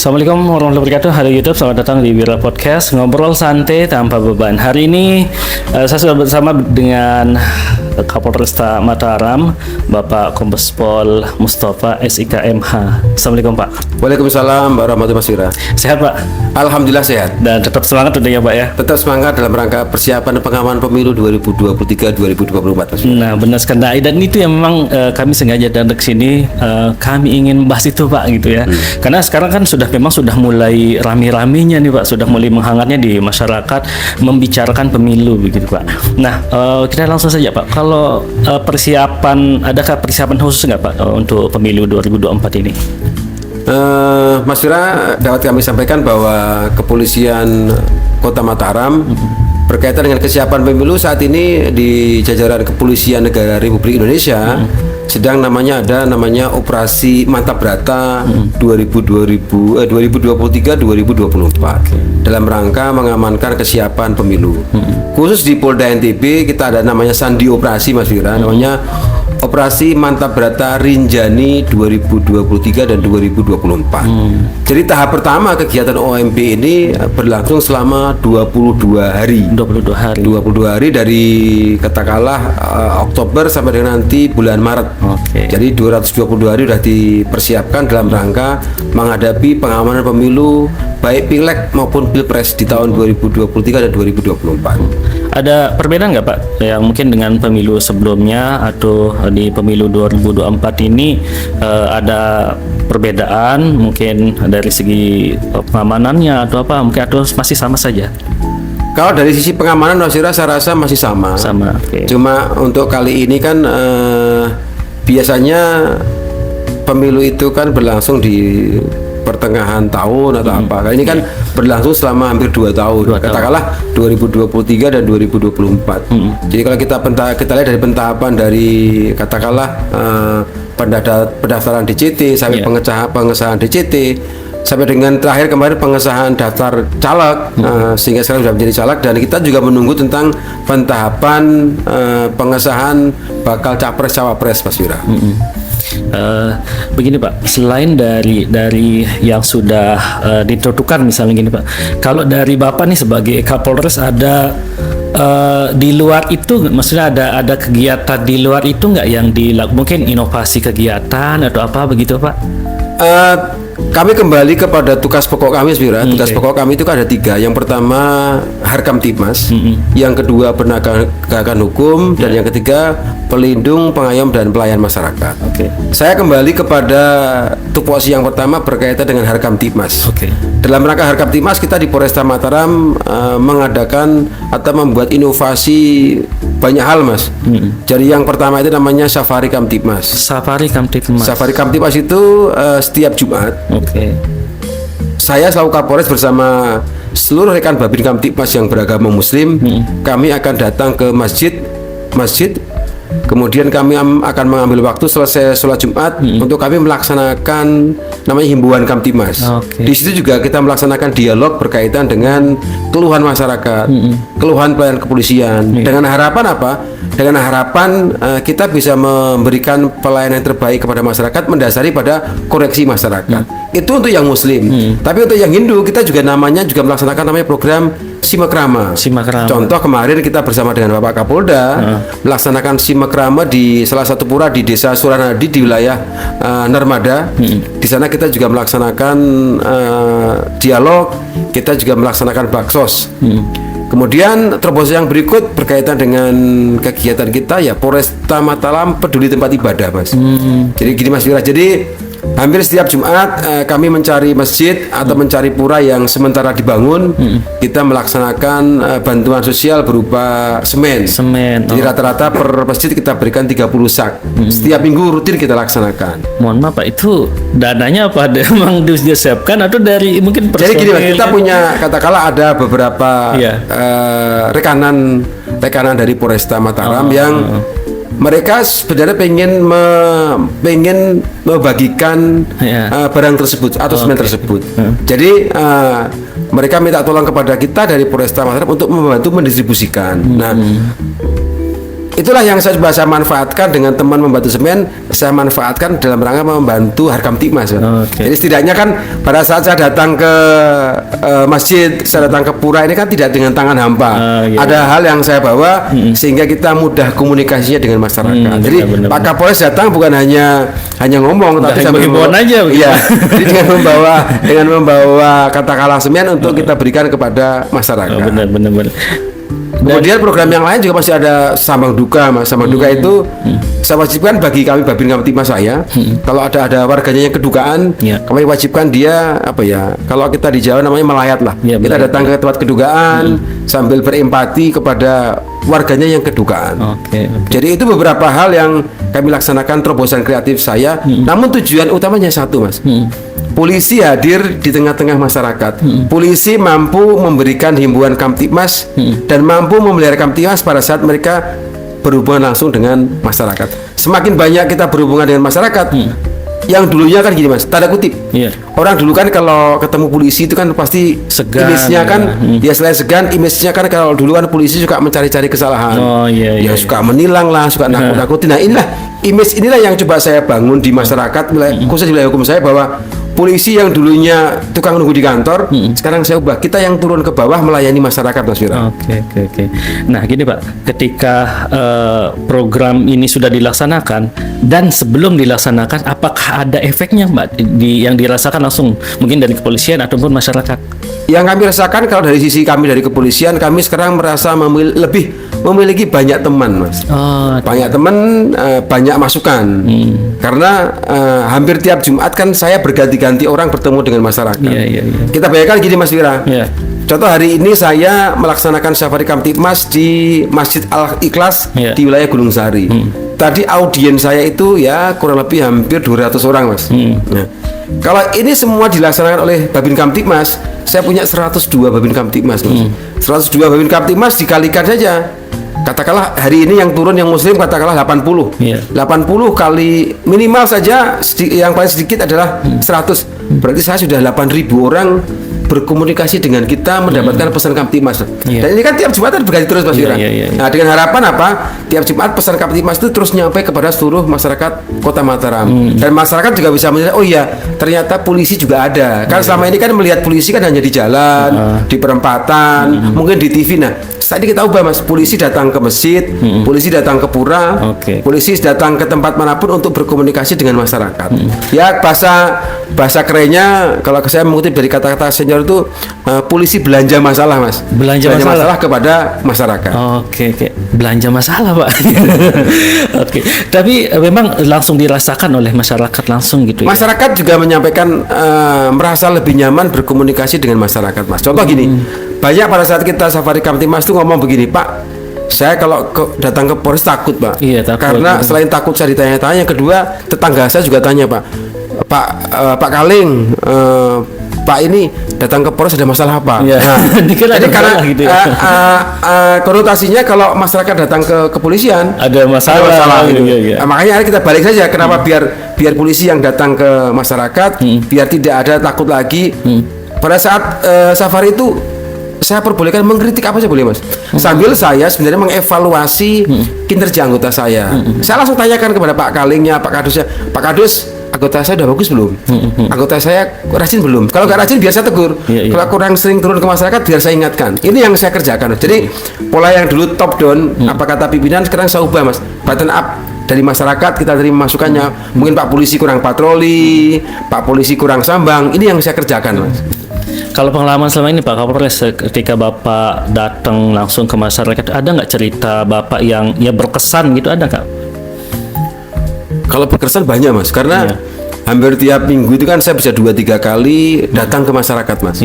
Assalamualaikum warahmatullahi wabarakatuh. Halo YouTube, selamat datang di Wira Podcast, ngobrol santai tanpa beban. Hari ini saya sudah bersama dengan Kapolresta Mataram, Bapak Kombes Pol Mustafa SIKMH. Assalamualaikum Pak. Waalaikumsalam warahmatullahi wabarakatuh. Sehat Pak? Alhamdulillah sehat. Dan tetap semangat tentunya Pak ya. Tetap semangat dalam rangka persiapan pengamanan pemilu 2023-2024. Nah benar sekali. Dan itu yang memang kami sengaja datang ke sini. Kami ingin bahas itu Pak gitu ya. Karena sekarang kan sudah mulai rame-ramenya nih Pak, sudah mulai menghangatnya di masyarakat membicarakan pemilu begitu Pak. Nah kita langsung saja Pak. Kalau adakah persiapan khusus nggak Pak untuk pemilu 2024 ini? Mas Fira, dapat kami sampaikan bahwa Kepolisian Kota Mataram berkaitan dengan kesiapan pemilu saat ini di jajaran Kepolisian Negara Republik Indonesia sedang ada namanya Operasi Mantap Brata 2023-2024 dalam rangka mengamankan kesiapan pemilu. Khusus di Polda NTB kita ada namanya sandi operasi Mas Fira, namanya Operasi Mantap Brata Rinjani 2023 dan 2024. Jadi tahap pertama kegiatan OMB ini berlangsung selama 22 hari. 22 hari dari katakanlah Oktober sampai dengan nanti bulan Maret. Jadi 222 hari sudah dipersiapkan dalam rangka menghadapi pengamanan pemilu baik Pileg maupun Pilpres di tahun 2023 dan 2024. Ada perbedaan nggak Pak yang mungkin dengan pemilu sebelumnya atau di pemilu 2024 ini ada perbedaan mungkin dari segi pengamanannya atau apa, mungkin atau masih sama saja? Kalau dari sisi pengamanan saya rasa masih sama. Cuma untuk kali ini kan biasanya pemilu itu kan berlangsung di pertengahan tahun atau apa. Ini kan berlangsung selama hampir 2 tahun. Katakanlah 2023 dan 2024. Jadi kalau kita lihat dari pentahapan dari katakanlah pendaftaran DCT sampai pengesahan DCT sampai dengan terakhir kemarin pengesahan daftar caleg sehingga sekarang sudah menjadi caleg, dan kita juga menunggu tentang pentahapan pengesahan bakal capres cawapres Mas Wira. Begini Pak, selain dari yang sudah ditentukan misalnya gini Pak, kalau dari Bapak nih sebagai Kapolres ada di luar itu, maksudnya ada kegiatan di luar itu nggak yang mungkin inovasi kegiatan atau apa begitu Pak? Kami kembali kepada tugas pokok kami Spira. Tugas pokok kami itu kan ada 3. Yang pertama Harkamtibmas, yang kedua penegakan hukum, dan yang ketiga pelindung, pengayom, dan pelayan masyarakat. Saya kembali kepada tupoksi yang pertama berkaitan dengan Harkamtibmas. Dalam rangka Harkamtibmas kita di Polresta Mataram mengadakan atau membuat inovasi banyak hal Mas. Jadi yang pertama itu namanya Safari Kamtibmas. Safari Kamtibmas itu setiap Jumat. Saya selaku Kapolres bersama seluruh rekan Babin Kamtibmas yang beragama Muslim, kami akan datang ke masjid. Kemudian kami akan mengambil waktu selesai sholat Jumat untuk kami melaksanakan namanya himbauan Kamtibmas. Di situ juga kita melaksanakan dialog berkaitan dengan keluhan masyarakat, keluhan pelayan kepolisian. Dengan harapan apa? Dengan harapan kita bisa memberikan pelayanan yang terbaik kepada masyarakat mendasari pada koreksi masyarakat. Itu untuk yang Muslim. Tapi untuk yang Hindu kita juga melaksanakan namanya program Simakrama. Contoh kemarin kita bersama dengan Bapak Kapolda melaksanakan Simakrama di salah satu pura di Desa Suranadi di wilayah Narmada. Di sana kita juga melaksanakan dialog, kita juga melaksanakan baksos. Kemudian terobosan yang berikut berkaitan dengan kegiatan kita ya Polresta Mataram peduli tempat ibadah Mas. Jadi gini Mas Wira, jadi hampir setiap Jumat kami mencari masjid atau mencari pura yang sementara dibangun, kita melaksanakan bantuan sosial berupa semen. Jadi rata-rata per masjid kita berikan 30 sak. Setiap minggu rutin kita laksanakan. Mohon maaf Pak, itu dananya apa? Memang disiapkan atau dari mungkin personil? Jadi gini Mas, kita punya katakanlah ada beberapa rekanan dari Polresta Mataram yang mereka sebenarnya pengen membagikan barang tersebut atau semen tersebut. Jadi mereka minta tolong kepada kita dari Polresta Mataram untuk membantu mendistribusikan. Nah, itulah yang saya coba saya manfaatkan dengan teman membantu semen, saya manfaatkan dalam rangka membantu Harkamtibmas. Jadi setidaknya kan pada saat saya datang ke masjid, saya datang ke pura ini kan tidak dengan tangan hampa. Ada hal yang saya bawa sehingga kita mudah komunikasinya dengan masyarakat. Jadi Pak Kapolres datang bukan hanya ngomong, tapi sambil himbauan aja. Iya. Jadi dengan membawa kata-kata semen untuk kita berikan kepada masyarakat. Benar. Kemudian program yang lain juga masih ada Sambang Duka, Mas. Sambang Duka itu saya wajibkan bagi kami Babin Kamtibmas saya, kalau ada warganya yang kedukaan, kami wajibkan dia kalau kita di Jawa namanya melayat lah. Kita datang ke tempat kedukaan sambil berempati kepada warganya yang kedukaan. Jadi itu beberapa hal yang kami laksanakan terobosan kreatif saya. Namun tujuan utamanya satu, Mas. Polisi hadir di tengah-tengah masyarakat. Polisi mampu memberikan himbauan Kamtibmas dan mampu memelihara Kamtibmas pada saat mereka berhubungan langsung dengan masyarakat. Semakin banyak kita berhubungan dengan masyarakat, yang dulunya kan gini, Mas, tanda kutip. Orang dulu kan kalau ketemu polisi itu kan pasti segan, image-nya kan ya selain segan, image-nya kan kalau dulu kan polisi suka mencari-cari kesalahan. Suka menilang lah, suka nakut-nakutin. Nah, inilah yang coba saya bangun di masyarakat, khusus di wilayah hukum saya, bahwa polisi yang dulunya tukang nunggu di kantor, sekarang saya ubah, kita yang turun ke bawah melayani masyarakat, Mas Wira. Oke. Nah, gini Pak, ketika program ini sudah dilaksanakan dan sebelum dilaksanakan, apakah ada efeknya, Mbak, yang dirasakan langsung mungkin dari kepolisian ataupun masyarakat? Yang kami rasakan kalau dari sisi kami dari kepolisian, kami sekarang merasa lebih memiliki banyak teman, Mas. Banyak teman, banyak masukan. Karena hampir tiap Jumat kan saya berganti-ganti orang bertemu dengan masyarakat. Kita bayangkan gini, Mas Wira. Contoh hari ini saya melaksanakan safari Kamtibmas di Masjid Al-Ikhlas di wilayah Gunung Sari. Tadi audiens saya itu ya kurang lebih hampir 200 orang, Mas. Nah, kalau ini semua dilaksanakan oleh Babin Kamtibmas, saya punya 102 Babin Kamtibmas, Mas. 102 Babin Kamtibmas dikalikan saja. Katakanlah hari ini yang turun yang muslim katakanlah 80. 80 kali minimal saja yang paling sedikit adalah 100. Berarti saya sudah 8.000 orang berkomunikasi dengan kita mendapatkan pesan Kamtibmas. Dan ini kan tiap Jumat berganti terus, Mas Wira. Nah, dengan harapan apa? Tiap Jumat pesan Kamtibmas itu terus nyampe kepada seluruh masyarakat Kota Mataram. Dan masyarakat juga bisa melihat, oh iya, ternyata polisi juga ada. Kan selama ini kan melihat polisi kan hanya di jalan, di perempatan, mungkin di TV. Nah, tadi kita ubah, Mas, polisi datang ke masjid, polisi datang ke pura, polisi datang ke tempat manapun untuk berkomunikasi dengan masyarakat. Ya, bahasa kerennya kalau saya mengutip dari kata-kata senior itu polisi belanja masalah, Mas. Belanja masalah kepada masyarakat. Oke. Belanja masalah, Pak. Oke. Tapi memang langsung dirasakan oleh masyarakat langsung gitu. Masyarakat juga menyampaikan merasa lebih nyaman berkomunikasi dengan masyarakat, Mas. Contoh gini, banyak pada saat kita safari Kamtibmas itu ngomong begini, Pak, saya kalau datang ke Polres takut, Pak. Takut. Karena selain takut saya ditanya-tanya, kedua tetangga saya juga tanya, Pak Kaling, Pak ini datang ke Polres ada masalah apa? Jadi karena gitu konotasinya kalau masyarakat datang ke kepolisian ada masalah gitu. Makanya kita balik saja, kenapa biar polisi yang datang ke masyarakat, biar tidak ada takut lagi. Pada saat safari itu saya perbolehkan mengkritik apa saja boleh, Mas. Sambil saya sebenarnya mengevaluasi kinerja anggota saya. Saya langsung tanyakan kepada Pak Kalingnya, Pak Kadusnya, Pak Kadus, anggota saya udah bagus belum? Anggota saya rajin belum? Kalau nggak rajin biar saya tegur. Kalau kurang sering turun ke masyarakat biar saya ingatkan. Ini yang saya kerjakan. Jadi pola yang dulu top down, apa kata pimpinan, sekarang saya ubah, Mas. Button up dari masyarakat, kita terima masukannya. Mungkin Pak Polisi kurang patroli, Pak Polisi kurang sambang. Ini yang saya kerjakan, Mas. Kalau pengalaman selama ini Pak Kapolres, ketika Bapak datang langsung ke masyarakat, ada nggak cerita Bapak yang ya berkesan gitu, ada nggak? Kalau berkesan banyak, Mas, karena hampir tiap minggu itu kan saya bisa 2-3 kali datang ke masyarakat, Mas.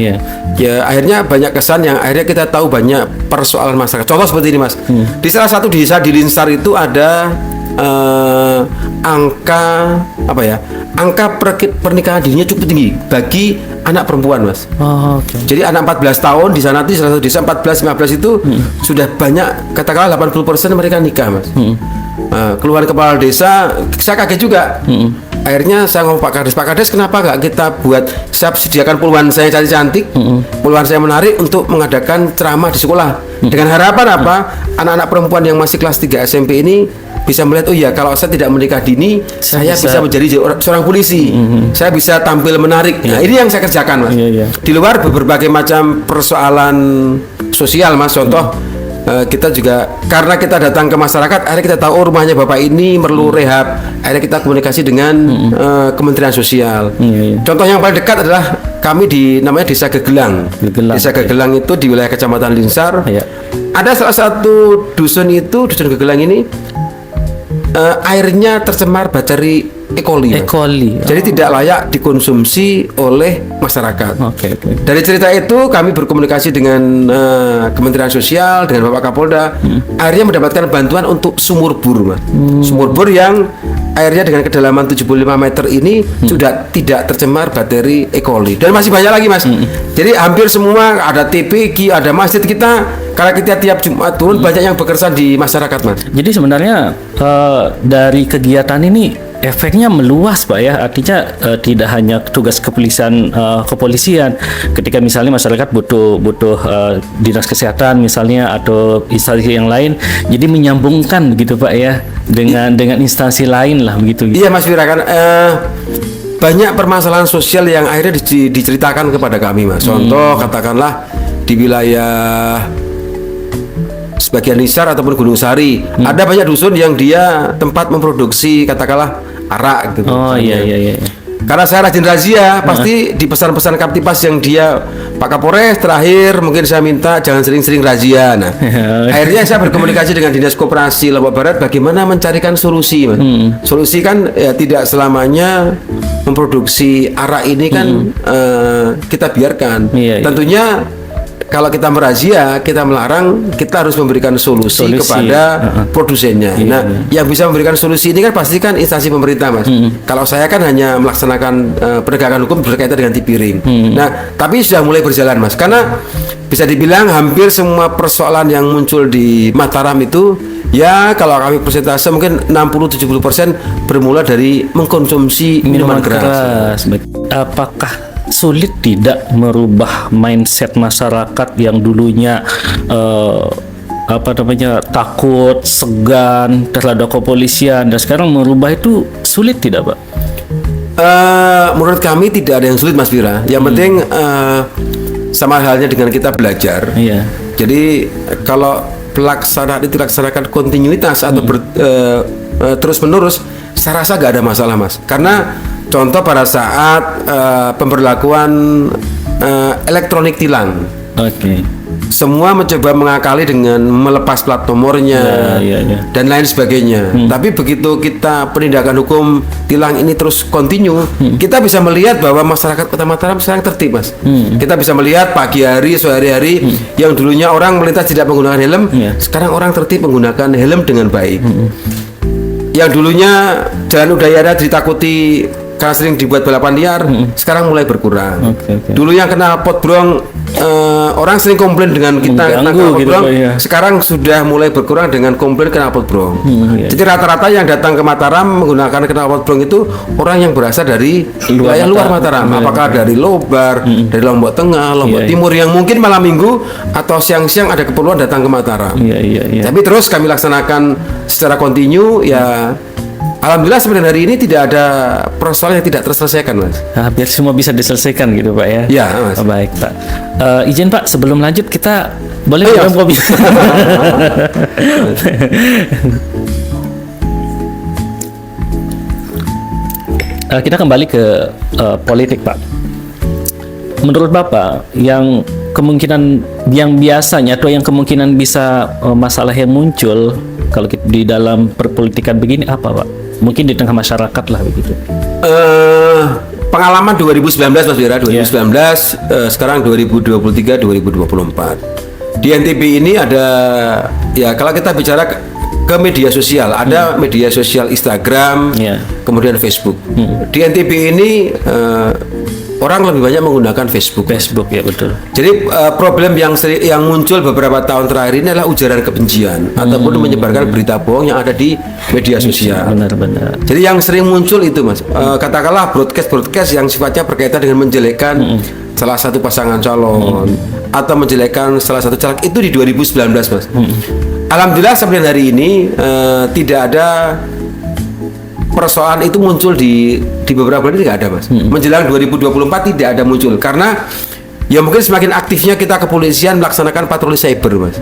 Ya akhirnya banyak kesan yang akhirnya kita tahu banyak persoalan masyarakat. Contoh seperti ini, Mas. Di salah satu desa di Linsar itu ada angka pernikahan dininya cukup tinggi bagi anak perempuan, Mas. Jadi anak 14 tahun di sana di salah satu desa 14-15 itu sudah banyak, katakanlah 80% mereka nikah, Mas. Keluhan kepala desa, saya kaget juga. Akhirnya saya ngomong Pak Kades, kenapa nggak kita buat, saya sediakan puluhan saya cantik, puluhan saya menarik untuk mengadakan ceramah di sekolah. Dengan harapan apa? Anak-anak perempuan yang masih kelas 3 SMP ini bisa melihat, oh iya, kalau saya tidak menikah dini, saya bisa menjadi seorang polisi. Saya bisa tampil menarik. Nah, ini yang saya kerjakan, Mas. Di luar berbagai macam persoalan sosial, Mas. Contoh, kita juga karena kita datang ke masyarakat, akhirnya kita tahu, oh, rumahnya bapak ini perlu rehab, akhirnya kita komunikasi dengan Kementerian Sosial. Contoh yang paling dekat adalah kami di namanya Desa Gegelang. Desa Gegelang itu di wilayah Kecamatan Linsar. Ada salah satu dusun Gegelang ini, airnya tercemar bakteri E. coli. Jadi tidak layak dikonsumsi oleh masyarakat. Dari cerita itu kami berkomunikasi dengan Kementerian Sosial, dengan Bapak Kapolda. Akhirnya mendapatkan bantuan untuk sumur bor, Mas. Sumur bor yang airnya dengan kedalaman 75 meter ini sudah tidak tercemar bakteri E. coli. Dan masih banyak lagi, Mas. Jadi hampir semua, ada TPQ, ada masjid kita, karena kita tiap Jumat turun, banyak yang bekerja di masyarakat, Mas. Jadi sebenarnya dari kegiatan ini efeknya meluas, Pak, ya. Artinya tidak hanya tugas kepolisian. Ketika misalnya masyarakat butuh dinas kesehatan misalnya atau instansi yang lain, jadi menyambungkan begitu, Pak, ya, dengan instansi lain lah begitu. Iya, Mas Wira, kan banyak permasalahan sosial yang akhirnya diceritakan kepada kami, Mas. Contoh katakanlah di wilayah sebagian Linsar ataupun Gunung Sari, ada banyak dusun yang dia tempat memproduksi katakanlah arak gitu. Iya. Karena saya rajin razia, pasti di pesan-pesan Kaptipas yang dia, Pak Kapolres terakhir mungkin saya minta jangan sering-sering razia. Nah, akhirnya saya berkomunikasi dengan Dinas Koperasi Lombok Barat bagaimana mencarikan solusi, Mas. Solusi kan ya tidak selamanya memproduksi arak ini kan kita biarkan. Tentunya kalau kita merazia, kita melarang, kita harus memberikan solusi kepada produsennya. Yang bisa memberikan solusi ini kan pasti kan instansi pemerintah, Mas. Kalau saya kan hanya melaksanakan penegakan hukum berkaitan dengan tipiring. Nah, tapi sudah mulai berjalan, Mas. Karena bisa dibilang hampir semua persoalan yang muncul di Mataram itu, ya kalau kami persentase mungkin 60-70% bermula dari mengkonsumsi minuman keras. Apakah sulit tidak merubah mindset masyarakat yang dulunya takut, segan terhadap kepolisian, dan sekarang merubah itu sulit tidak, Pak? Menurut kami tidak ada yang sulit, Mas Vira. Yang penting sama halnya dengan kita belajar. Jadi kalau pelaksanaan itu dilaksanakan kontinuitas atau terus menerus, saya rasa gak ada masalah, Mas. Karena contoh pada saat pemberlakuan elektronik tilang, semua mencoba mengakali dengan melepas plat nomornya dan lain sebagainya. Tapi begitu kita penindakan hukum tilang ini terus kontinu, kita bisa melihat bahwa masyarakat Kota Mataram sekarang tertib, Mas. Kita bisa melihat pagi hari, sore hari, yang dulunya orang melintas tidak menggunakan helm, sekarang orang tertib menggunakan helm dengan baik. Yang dulunya jalan udara ditakuti karena sering dibuat balapan liar, sekarang mulai berkurang. Dulu yang kena potbrong, orang sering komplain dengan kita kena potbrong, sekarang sudah mulai berkurang dengan komplain kena potbrong. Jadi rata-rata yang datang ke Mataram menggunakan kena potbrong itu orang yang berasal dari wilayah luar Mataram, apakah dari Lobar, dari Lombok Tengah, Lombok Timur, yang mungkin malam minggu atau siang-siang ada keperluan datang ke Mataram. Tapi terus kami laksanakan secara kontinu, ya. Alhamdulillah sebenarnya hari ini tidak ada persoalan yang tidak terselesaikan, Mas. Biar semua bisa diselesaikan gitu, Pak, ya. Ya, Mas. Baik, Pak. Izin, Pak, sebelum lanjut kita boleh minum kopi. Kita kembali ke politik, Pak. Menurut Bapak, yang kemungkinan yang biasanya atau yang kemungkinan bisa masalah yang muncul kalau di dalam perpolitikan begini apa, Pak? Mungkin di tengah masyarakat lah begitu. Pengalaman 2019, Mas Wira, 2019, sekarang 2023, 2024. Di NTB ini ada, ya kalau kita bicara ke media sosial, ada media sosial Instagram, kemudian Facebook. Di NTB ini orang lebih banyak menggunakan Facebook. Facebook ya betul. Jadi problem yang muncul beberapa tahun terakhir ini adalah ujaran kebencian ataupun menyebarkan berita bohong yang ada di media sosial. Benar-benar. Jadi yang sering muncul itu Mas, katakanlah broadcast yang sifatnya berkaitan dengan menjelekkan salah satu pasangan calon atau menjelekkan salah satu caleg itu di 2019 Mas. Alhamdulillah sampai hari ini tidak ada persoalan itu muncul di beberapa bulan ini, nggak ada Mas. Menjelang 2024 tidak ada muncul karena ya mungkin semakin aktifnya kita kepolisian melaksanakan patroli cyber Mas.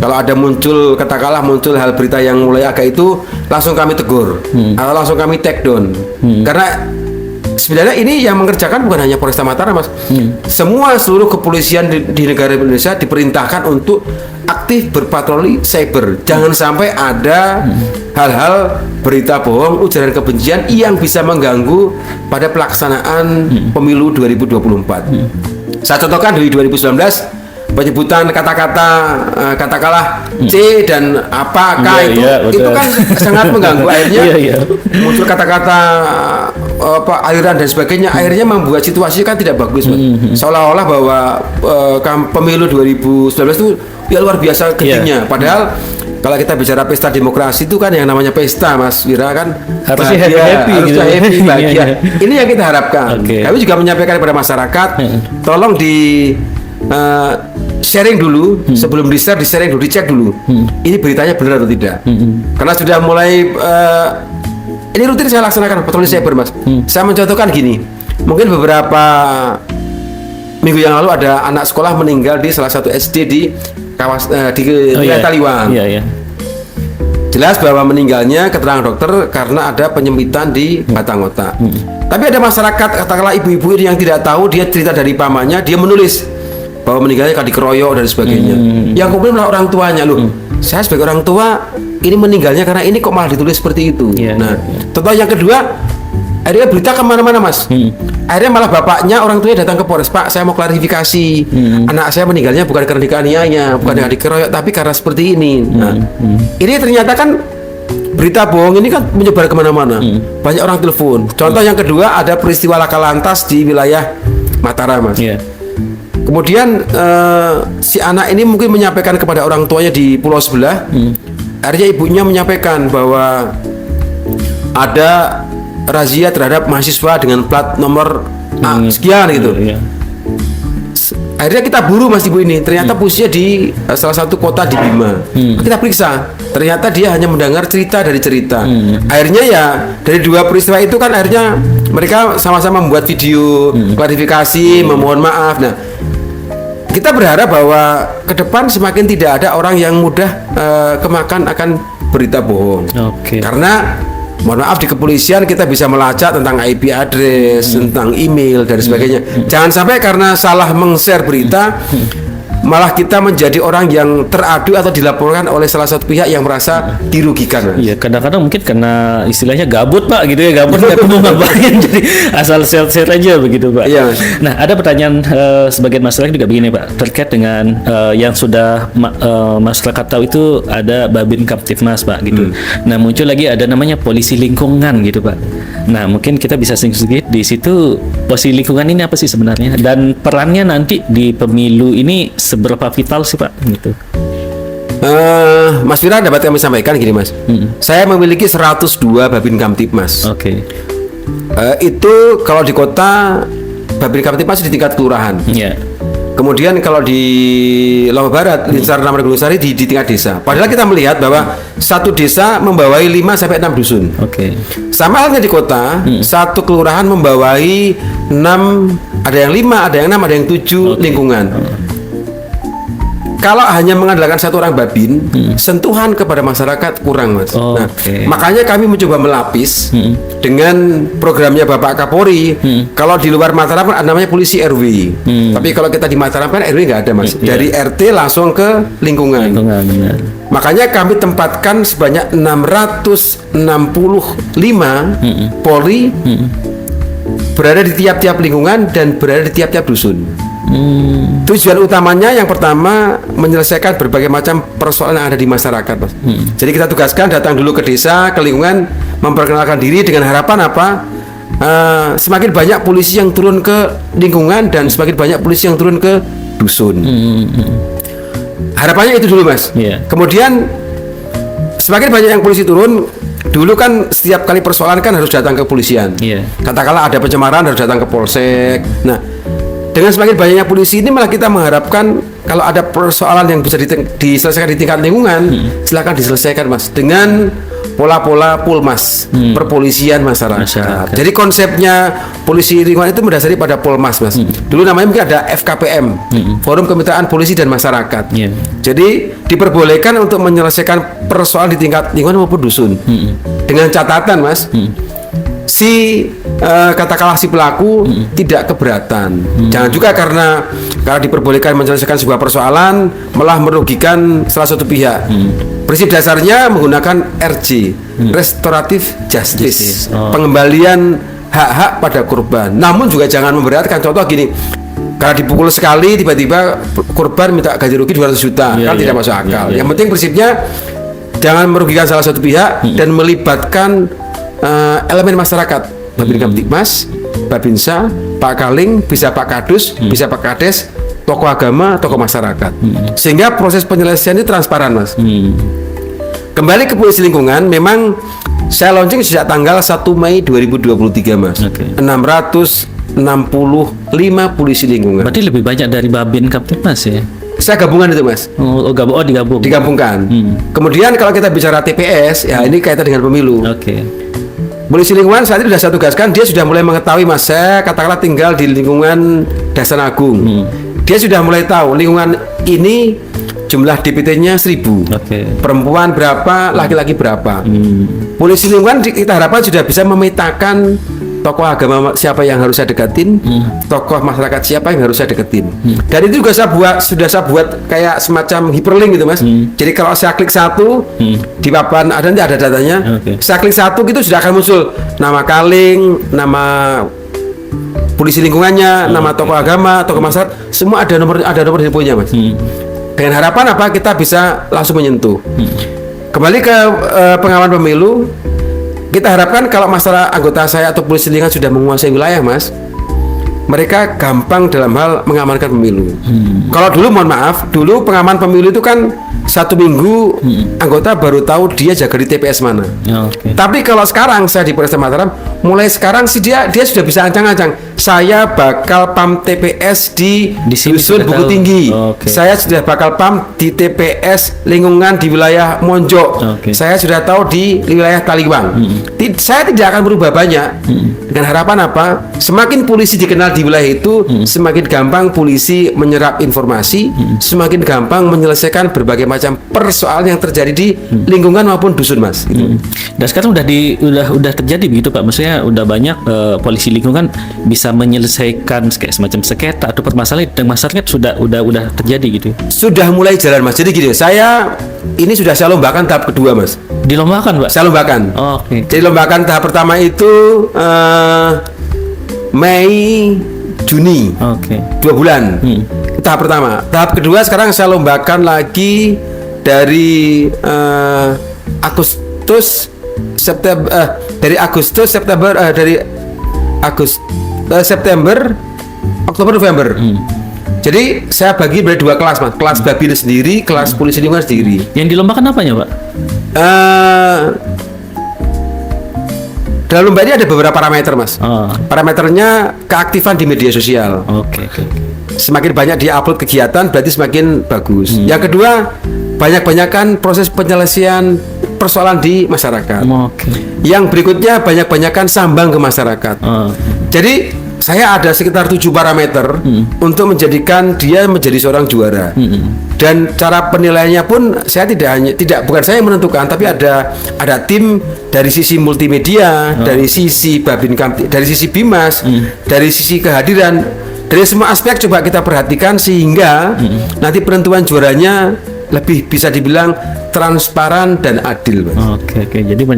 Kalau ada muncul katakanlah muncul hal berita yang mulai agak itu langsung kami tegur atau langsung kami take down karena sebenarnya ini yang mengerjakan bukan hanya Polresta Mataram Mas. Seluruh kepolisian di negara Indonesia diperintahkan untuk aktif berpatroli cyber. Jangan sampai ada hal-hal berita bohong, ujaran kebencian yang bisa mengganggu pada pelaksanaan pemilu 2024. Saya contohkan dari 2019 penyebutan kata-kata katakanlah C dan apakah itu kan sangat mengganggu. Akhirnya muncul kata-kata aliran dan sebagainya, akhirnya membuat situasi kan tidak bagus Mas. Seolah-olah bahwa pemilu 2019 itu ya luar biasa gentingnya. Padahal kalau kita bicara pesta demokrasi itu kan yang namanya pesta Mas Wira kan harusnya happy harusnya happy bahagia. Ini yang kita harapkan. Kami juga menyampaikan kepada masyarakat, tolong di sharing dulu sebelum di-share, di-sharing dulu, dicek dulu. Ini beritanya benar atau tidak. Karena sudah mulai ini rutin saya laksanakan patroli cyber Mas. Saya mencontohkan gini. Mungkin beberapa minggu yang lalu ada anak sekolah meninggal di salah satu SD di wilayah Taliwang. Jelas bahwa meninggalnya keterangan dokter karena ada penyempitan di batang otak. Tapi ada masyarakat katakanlah ibu-ibu ini yang tidak tahu, dia cerita dari pamannya, dia menulis bahwa meninggalnya karena dikeroyok dan sebagainya. Yang kemudian malah orang tuanya loh. Saya sebagai orang tua ini meninggalnya karena ini kok malah ditulis seperti itu. Contoh yang kedua, akhirnya berita kemana-mana Mas. Akhirnya malah bapaknya orang tuanya datang ke Polres, Pak saya mau klarifikasi, anak saya meninggalnya bukan karena dianiaya, bukan karena dikeroyok, tapi karena seperti ini. Ini ternyata kan berita bohong ini kan menyebar kemana-mana. Banyak orang telepon. Contoh yang kedua, ada peristiwa laka lantas di wilayah Mataram Mas. Kemudian si anak ini mungkin menyampaikan kepada orang tuanya di pulau sebelah. Akhirnya ibunya menyampaikan bahwa ada razia terhadap mahasiswa dengan plat nomor sekian gitu. Akhirnya kita buru Mas Ibu ini. Ternyata posisinya di salah satu kota di Bima. Kita periksa. Ternyata dia hanya mendengar cerita dari cerita. Akhirnya ya dari dua peristiwa itu kan akhirnya mereka sama-sama membuat video klarifikasi, memohon maaf. Nah, kita berharap bahwa ke depan semakin tidak ada orang yang mudah kemakan akan berita bohong. Karena mohon maaf di kepolisian kita bisa melacak tentang IP address, tentang email dan sebagainya. Jangan sampai karena salah meng-share berita malah kita menjadi orang yang teradu atau dilaporkan oleh salah satu pihak yang merasa dirugikan. Iya, kadang-kadang mungkin karena istilahnya gabut Pak gitu ya, gabut nggak mau ngapain jadi asal share-share aja begitu Pak. Nah, ada pertanyaan sebagian masyarakat juga begini Pak, terkait dengan yang sudah masyarakat tahu itu ada Babin Kamtibmas Pak gitu. Nah, muncul lagi ada namanya polisi lingkungan gitu Pak. Nah, mungkin kita bisa sedikit di situ polisi lingkungan ini apa sih sebenarnya dan perannya nanti di pemilu ini seberapa vital sih Pak gitu. Mas Fira dapat kami sampaikan gini Mas. Saya memiliki 102 Babin Kamtibmas. Itu kalau di kota Babin Kamtibmas di tingkat kelurahan. Kemudian kalau di Lombok Barat, Linsar Namar Gunung Sari di tingkat desa. Padahal kita melihat bahwa satu desa membawai 5 sampai 6 dusun. Sama halnya di kota, satu kelurahan membawai 6, ada yang 5, ada yang 6, ada yang 7 lingkungan. Kalau hanya mengandalkan satu orang babin, sentuhan kepada masyarakat kurang Mas. Nah, makanya kami mencoba melapis dengan programnya Bapak Kapolri. Kalau di luar Mataram kan namanya polisi RW. Tapi kalau kita di Mataram kan RW nggak ada Mas. Dari RT langsung ke lingkungan. Makanya kami tempatkan sebanyak 665 Polri berada di tiap-tiap lingkungan dan berada di tiap-tiap dusun. Tujuan utamanya yang pertama menyelesaikan berbagai macam persoalan yang ada di masyarakat Mas. Jadi kita tugaskan datang dulu ke desa, ke lingkungan, memperkenalkan diri dengan harapan apa? semakin banyak polisi yang turun ke lingkungan dan semakin banyak polisi yang turun ke dusun. Harapannya itu dulu, Mas. Kemudian semakin banyak yang polisi turun. Dulu kan setiap kali persoalan kan harus datang ke kepolisian. Katakanlah ada pencemaran harus datang ke polsek. Nah, dengan semakin banyaknya polisi ini malah kita mengharapkan kalau ada persoalan yang bisa diselesaikan di tingkat lingkungan, silakan diselesaikan, Mas, dengan pola-pola Polmas, perpolisian masyarakat. Jadi konsepnya polisi lingkungan itu mendasari pada Polmas, Mas. Dulu namanya mungkin ada FKPM, Forum Kemitraan Polisi dan Masyarakat. Jadi diperbolehkan untuk menyelesaikan persoalan di tingkat lingkungan maupun dusun. Dengan catatan, Mas, si katakanlah si pelaku tidak keberatan. Jangan juga karena diperbolehkan menyelesaikan sebuah persoalan malah merugikan salah satu pihak. Prinsip dasarnya menggunakan RJ, restoratif justice, pengembalian hak-hak pada korban. Namun juga jangan memberatkan. Contoh gini, karena dipukul sekali tiba-tiba korban minta ganti rugi 200 juta, kan tidak masuk akal. Yang penting prinsipnya jangan merugikan salah satu pihak dan melibatkan elemen masyarakat, Babin Kamtibmas, Babinsa, Pak Kaling, bisa Pak Kadus, bisa Pak Kades, tokoh agama, tokoh masyarakat, sehingga proses penyelesaian itu transparan, Mas. Kembali ke polisi lingkungan, memang saya launching sejak tanggal 1 Mei 2023, Mas. 665 polisi lingkungan. Berarti lebih banyak dari Babin Kamtibmas ya? Saya gabungan itu, Mas. Digabungkan. Kemudian kalau kita bicara TPS, ya ini kaitan dengan pemilu. Polisi lingkungan saat ini sudah saya tugaskan, dia sudah mulai mengetahui, Mas. Saya katakanlah tinggal di lingkungan Dasan Agung. Dia sudah mulai tahu lingkungan ini jumlah DPT-nya 1000, perempuan berapa, laki-laki berapa. Polisi lingkungan kita harapkan sudah bisa memetakan tokoh agama siapa yang harus saya deketin, tokoh masyarakat siapa yang harus saya deketin. Dan itu juga sudah saya buat kayak semacam hyperlink gitu, Mas. Jadi kalau saya klik satu di papan nanti ada datanya. Saya klik satu gitu sudah akan muncul nama Kaling, nama polisi lingkungannya, nama tokoh agama, tokoh masyarakat, semua ada nomor handphonenya, Mas. Dengan harapan apa? Kita bisa langsung menyentuh. Kembali ke pengawalan pemilu, kita harapkan kalau masalah anggota saya atau polisi lingkungan sudah menguasai wilayah, Mas, mereka gampang dalam hal mengamankan pemilu. Kalau dulu, mohon maaf, dulu pengaman pemilu itu kan 1 minggu anggota baru tahu dia jaga di TPS mana. Tapi kalau sekarang saya di Polres Mataram, mulai sekarang sih dia sudah bisa ancang-ancang. Saya bakal pam TPS di dusun Buku Tinggi. Saya sudah bakal pam di TPS lingkungan di wilayah Monjok. Saya sudah tahu di wilayah Taliwang. Saya tidak akan berubah banyak. Dengan harapan apa? Semakin polisi dikenal di wilayah itu, semakin gampang polisi menyerap informasi, semakin gampang menyelesaikan berbagai macam persoalan yang terjadi di lingkungan maupun dusun, Mas. Dan sekarang udah terjadi begitu, Pak. Maksudnya udah banyak polisi lingkungan bisa menyelesaikan kayak semacam sengketa atau permasalahan dan masyarakat udah terjadi gitu. Sudah mulai jalan, Mas. Jadi gini, saya sudah saya lombakan tahap kedua, Mas. Dilombakan, Pak? Saya lombakan. Jadi lombakan tahap pertama itu Mei Juni, 2 bulan. Tahap pertama. Tahap kedua sekarang saya lombakan lagi dari Agustus September, Oktober, November. Jadi saya bagi dari 2 kelas, Mas. Kelas Babin sendiri, kelas polisi lingkungan sendiri. Yang dilombakan apanya, Pak? Dalam lomba ini ada beberapa parameter, Mas. Parameternya keaktifan di media sosial. Semakin banyak dia upload kegiatan, berarti semakin bagus. Yang kedua, banyak-banyakan proses penyelesaian persoalan di masyarakat. Yang berikutnya, banyak-banyakan sambang ke masyarakat. Jadi saya ada sekitar 7 parameter untuk menjadikan dia menjadi seorang juara. Dan cara penilaiannya pun saya bukan saya yang menentukan, tapi ada tim dari sisi multimedia, dari sisi Babin Kamtibmas, dari sisi Bimas, dari sisi kehadiran, dari semua aspek coba kita perhatikan sehingga nanti penentuan juaranya lebih bisa dibilang transparan dan adil, Mas. Oke.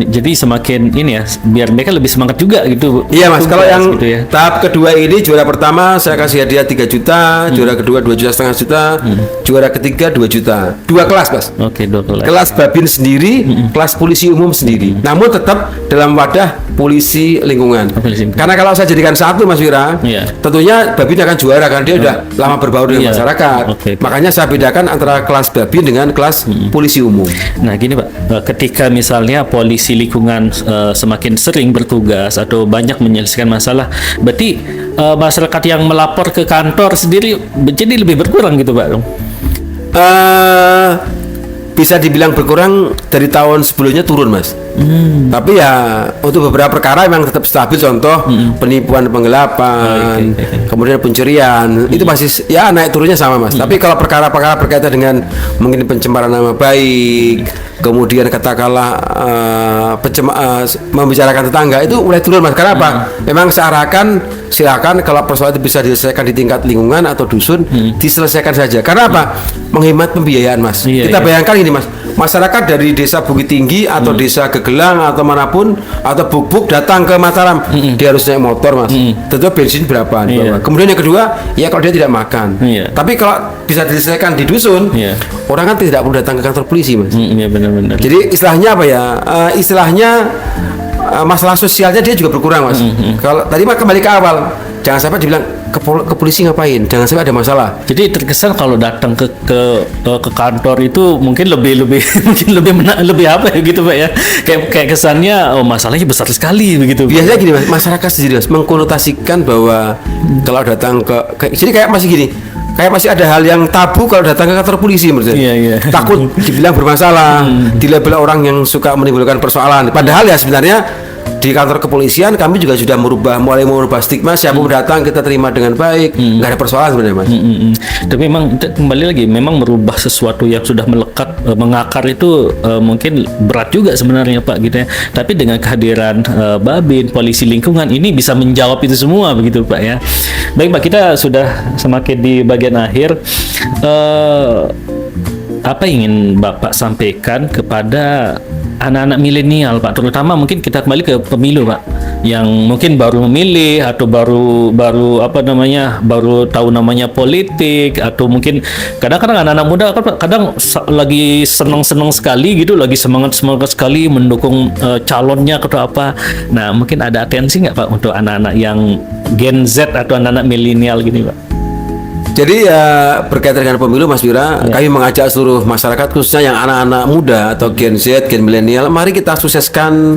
Jadi semakin ini ya, biar mereka lebih semangat juga gitu. Iya, Mas. Kalau yang gitu ya. tahap kedua ini, juara pertama saya kasih hadiah 3 juta, juara kedua 2,5 juta, juara ketiga 2 juta. 2 kelas, Mas. Oke, 2 kelas. Kelas Babin sendiri, kelas polisi umum sendiri. Namun tetap dalam wadah polisi lingkungan. Karena kalau saya jadikan satu, Mas Wira, tentunya Babin akan juara karena dia udah lama berbaur dengan masyarakat. Makanya saya bedakan antara kelas Babin dengan kelas polisi umum. Nah gini Pak, ketika misalnya polisi lingkungan semakin sering bertugas atau banyak menyelesaikan masalah, berarti masyarakat yang melapor ke kantor sendiri jadi lebih berkurang gitu Pak dong? Bisa dibilang berkurang dari tahun sebelumnya turun, Mas. Tapi ya untuk beberapa perkara memang tetap stabil, contoh penipuan, penggelapan, kemudian pencurian, itu masih ya naik turunnya sama, Mas. Tapi kalau perkara-perkara berkaitan dengan mungkin pencemaran nama baik, kemudian katakanlah membicarakan tetangga, itu mulai turun, Mas. Karena apa? Memang searahkan silakan kalau persoalan itu bisa diselesaikan di tingkat lingkungan atau dusun, diselesaikan saja. Karena apa? Menghemat pembiayaan, Mas. Kita bayangkan ini, Mas. Masyarakat dari desa Bukit Tinggi atau desa Gegelang atau manapun atau Buk-Buk datang ke Mataram, dia harus naik motor, Mas. Tentu bensin berapa? Kemudian yang kedua, ya kalau dia tidak makan. Tapi kalau bisa diselesaikan di dusun, orang kan tidak perlu datang ke kantor polisi, Mas. Iya benar-benar. Jadi istilahnya apa ya? Istilahnya masalah sosialnya dia juga berkurang, Mas. Kalau tadi kembali ke awal, jangan sampai dibilang ke polisi ngapain, jangan sampai ada masalah. Jadi terkesan kalau datang ke kantor itu mungkin lebih lebih apa ya gitu Pak ya, kayak kesannya masalahnya besar sekali begitu. Biasanya gini, Mas, masyarakat sendiri, Mas, mengkonotasikan bahwa kalau datang jadi kayak masih gini, kayak masih ada hal yang tabu kalau datang ke kantor polisi, menurut saya. Takut dibilang bermasalah, dilabel orang yang suka menimbulkan persoalan. Padahal ya sebenarnya di kantor kepolisian kami juga sudah mulai merubah stigma, siapapun datang kita terima dengan baik, nggak ada persoalan sebenarnya, Mas. Tapi memang kembali lagi, memang merubah sesuatu yang sudah melekat, mengakar itu mungkin berat juga sebenarnya Pak gitu ya. Tapi dengan kehadiran Babin, polisi lingkungan ini bisa menjawab itu semua begitu Pak ya. Baik Pak, kita sudah semakin di bagian akhir. Apa ingin Bapak sampaikan kepada anak-anak milenial Pak, terutama mungkin kita kembali ke pemilu Pak, yang mungkin baru memilih atau baru tahu namanya politik, atau mungkin kadang-kadang anak-anak muda kan kadang lagi senang-senang sekali gitu, lagi semangat sekali mendukung calonnya atau apa. Nah mungkin ada atensi nggak Pak untuk anak-anak yang Gen Z atau anak-anak milenial gini Pak? Jadi ya berkaitan dengan pemilu, Mas Wira, kami mengajak seluruh masyarakat khususnya yang anak-anak muda atau Gen Z, Gen milenial, mari kita sukseskan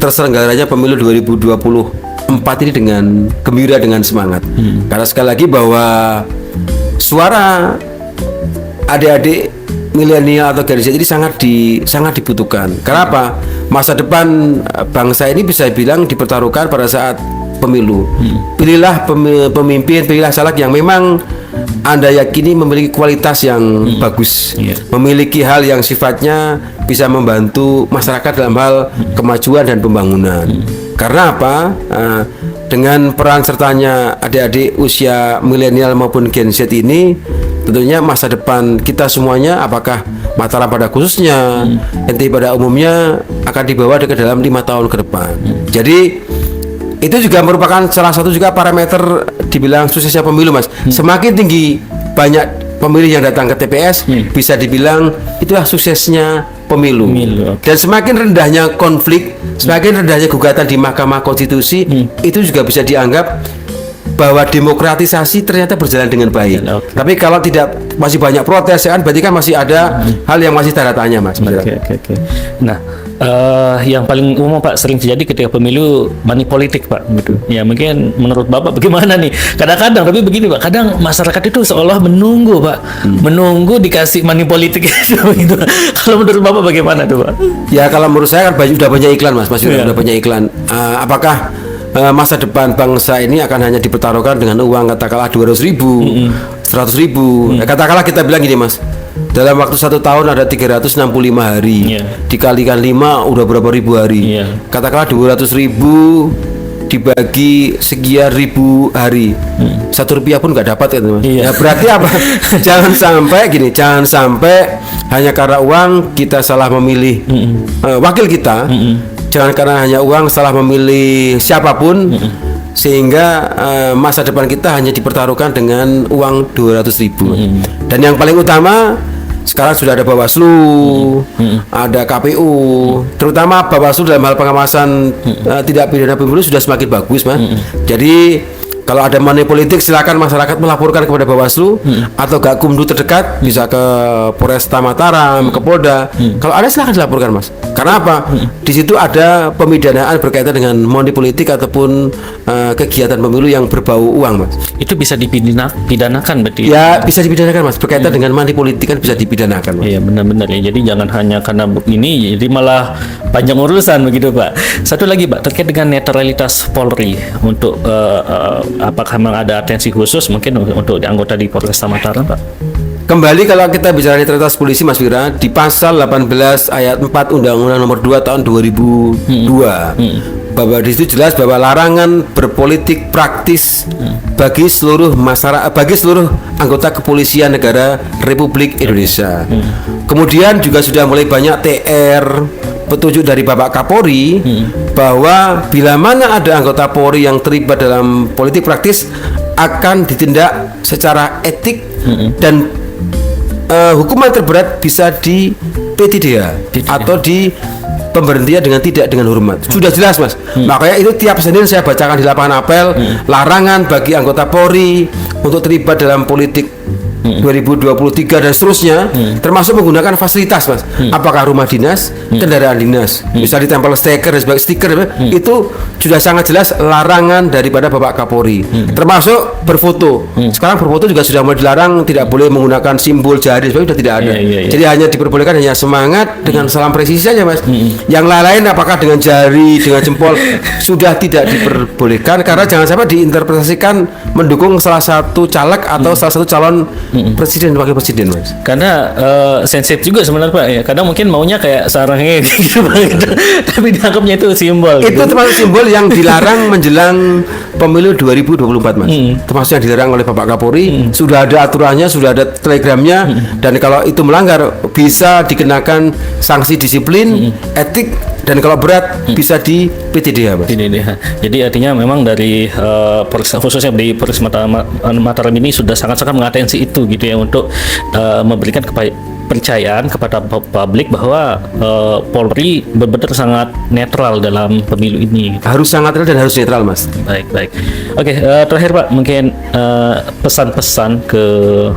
terselenggaranya pemilu 2024 ini dengan gembira, dengan semangat. Karena sekali lagi bahwa suara adik-adik milenial atau Gen Z ini sangat dibutuhkan. Karena apa? Masa depan bangsa ini bisa bilang dipertaruhkan pada saat pemilu. Pilihlah pemimpin, pilihlah caleg yang memang Anda yakini memiliki kualitas yang bagus, memiliki hal yang sifatnya bisa membantu masyarakat dalam hal kemajuan dan pembangunan. Karena apa? Dengan peran sertanya adik-adik usia milenial maupun Gen Z ini, tentunya masa depan kita semuanya, apakah Mataram pada khususnya, NTI pada umumnya, akan dibawa ke dalam 5 tahun ke depan. Jadi itu juga merupakan salah satu juga parameter dibilang suksesnya pemilu, Mas. Semakin tinggi banyak pemilih yang datang ke TPS, bisa dibilang itulah suksesnya pemilu. Dan semakin rendahnya konflik, semakin rendahnya gugatan di Mahkamah Konstitusi, itu juga bisa dianggap bahwa demokratisasi ternyata berjalan dengan baik. Tapi kalau tidak, masih banyak protes kan, berarti kan masih ada hal yang masih tanda tanya, Mas. Nah, yang paling umum Pak sering terjadi ketika pemilu money politik Pak gitu. Ya mungkin menurut Bapak bagaimana nih? Kadang-kadang tapi begini Pak, kadang masyarakat itu seolah menunggu Pak, menunggu dikasih money politik itu gitu. Kalau menurut Bapak bagaimana tuh Pak? Ya kalau menurut saya kan sudah banyak iklan, Mas. Sudah banyak iklan. Apakah masa depan bangsa ini akan hanya dipertaruhkan dengan uang katakanlah 200.000, 100.000. Katakanlah kita bilang gini, Mas. Dalam waktu 1 tahun ada 365 hari, dikalikan 5 udah berapa ribu hari. Katakanlah 200.000 dibagi sekian ribu hari, 1 rupiah pun nggak dapat kan, Mas. Iya. Ya, berarti apa? Jangan sampai hanya karena uang kita salah memilih wakil kita. Jangan karena hanya uang salah memilih siapapun, sehingga masa depan kita hanya dipertaruhkan dengan uang 200.000. Dan yang paling utama, sekarang sudah ada Bawaslu, ada KPU, terutama Bawaslu dalam hal pengawasan tidak pidana pemilu sudah semakin bagus, Mas. Jadi kalau ada money politik, silakan masyarakat melaporkan kepada Bawaslu atau Gakumdu terdekat, bisa ke Polresta Mataram, ke Polda. Kalau ada silakan dilaporkan, Mas. Karena apa? Di situ ada pemidanaan berkaitan dengan money politik ataupun kegiatan pemilu yang berbau uang, Mas. Itu bisa dipidanakan berarti. Ya, bisa dipidanakan, Mas. Berkaitan dengan money politik kan bisa dipidanakan, Mas. Iya, benar-benar ya. Jadi jangan hanya karena ini jadi malah panjang urusan begitu, Pak. Satu lagi, Pak, terkait dengan netralitas Polri untuk apakah memang ada atensi khusus mungkin untuk anggota di Polresta Mataram, Pak? Kembali kalau kita bicara netralitas polisi, Mas Wira, di pasal 18 ayat 4 Undang-Undang Nomor 2 tahun 2002, bahwa di situ jelas bahwa larangan berpolitik praktis bagi seluruh masyarakat, bagi seluruh anggota kepolisian negara Republik Indonesia. Kemudian juga sudah mulai banyak TR petunjuk dari Bapak Kapolri bahwa bila mana ada anggota Polri yang terlibat dalam politik praktis akan ditindak secara etik dan hukuman terberat bisa di PTDH atau di pemberhentian tidak dengan hormat. Sudah jelas, Mas. Makanya itu tiap Senin saya bacakan di lapangan apel larangan bagi anggota Polri untuk terlibat dalam politik 2023 dan seterusnya, termasuk menggunakan fasilitas, Mas. Apakah rumah dinas, kendaraan dinas, bisa ditempel stiker dan sebagainya, stiker itu sudah sangat jelas larangan daripada Bapak Kapolri. Termasuk berfoto. Sekarang berfoto juga sudah mulai dilarang, tidak boleh menggunakan simbol jari, sebagainya sudah tidak ada. Jadi hanya diperbolehkan hanya semangat dengan salam presisi saja, Mas. Yang lain apakah dengan jari, dengan jempol sudah tidak diperbolehkan, karena jangan sampai diinterpretasikan mendukung salah satu caleg atau salah satu calon presiden dan wakil presiden, Mas. Karena sensitif juga sebenarnya, Pak ya. Kadang mungkin maunya kayak sarangnya gitu, Pak, gitu. Tapi dianggapnya itu simbol. Itu gitu. termasuk simbol yang dilarang menjelang pemilu 2024, Mas. Termasuk yang dilarang oleh Bapak Kapolri. Sudah ada aturannya, sudah ada telegramnya, dan kalau itu melanggar bisa dikenakan sanksi disiplin, etik, dan kalau berat bisa di PTDH, Mas. Jadi artinya memang dari khususnya di Polres Mataram ini sudah sangat-sangat mengatensi itu gitu ya, untuk memberikan kepercayaan kepada publik bahwa Polri benar-benar sangat netral dalam pemilu ini. Harus sangat netral dan harus netral, Mas. Baik. Oke, terakhir, Pak, mungkin pesan-pesan ke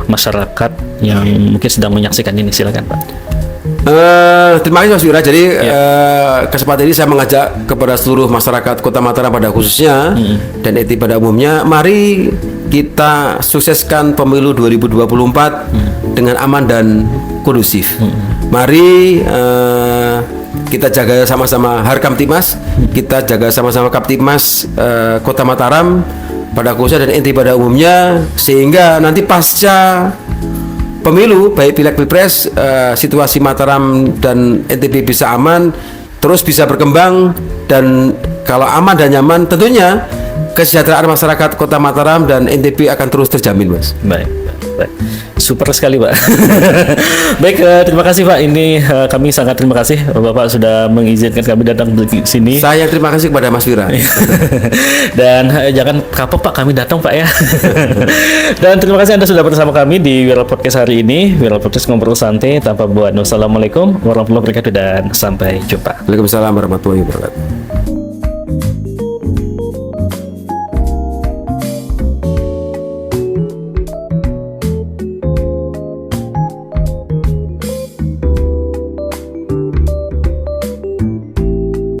masyarakat yang mungkin sedang menyaksikan ini, silakan, Pak. Terima kasih, Mas Wira. Jadi kesempatan ini saya mengajak kepada seluruh masyarakat Kota Mataram pada khususnya dan ETI pada umumnya, mari kita sukseskan pemilu 2024 dengan aman dan kondusif. Mari kita jaga sama-sama Harkam Tipmas, kita jaga sama-sama Kaptipmas Kota Mataram pada khususnya dan ETI pada umumnya, sehingga nanti pasca pemilu baik Pileg Pilpres, situasi Mataram dan NTB bisa aman, terus bisa berkembang, dan kalau aman dan nyaman tentunya kesejahteraan masyarakat Kota Mataram dan NTB akan terus terjamin, Mas. Baik. Super sekali, Pak. Baik, terima kasih, Pak. Ini kami sangat terima kasih Bapak sudah mengizinkan kami datang di sini. Saya terima kasih kepada Mas Wira. Dan jangan kapok, Pak, kami datang, Pak, ya. Dan terima kasih Anda sudah bersama kami di Viral Podcast hari ini. Viral Podcast ngobrol santai tanpa beban. Wassalamualaikum warahmatullahi wabarakatuh dan sampai jumpa. Waalaikumsalam warahmatullahi wabarakatuh.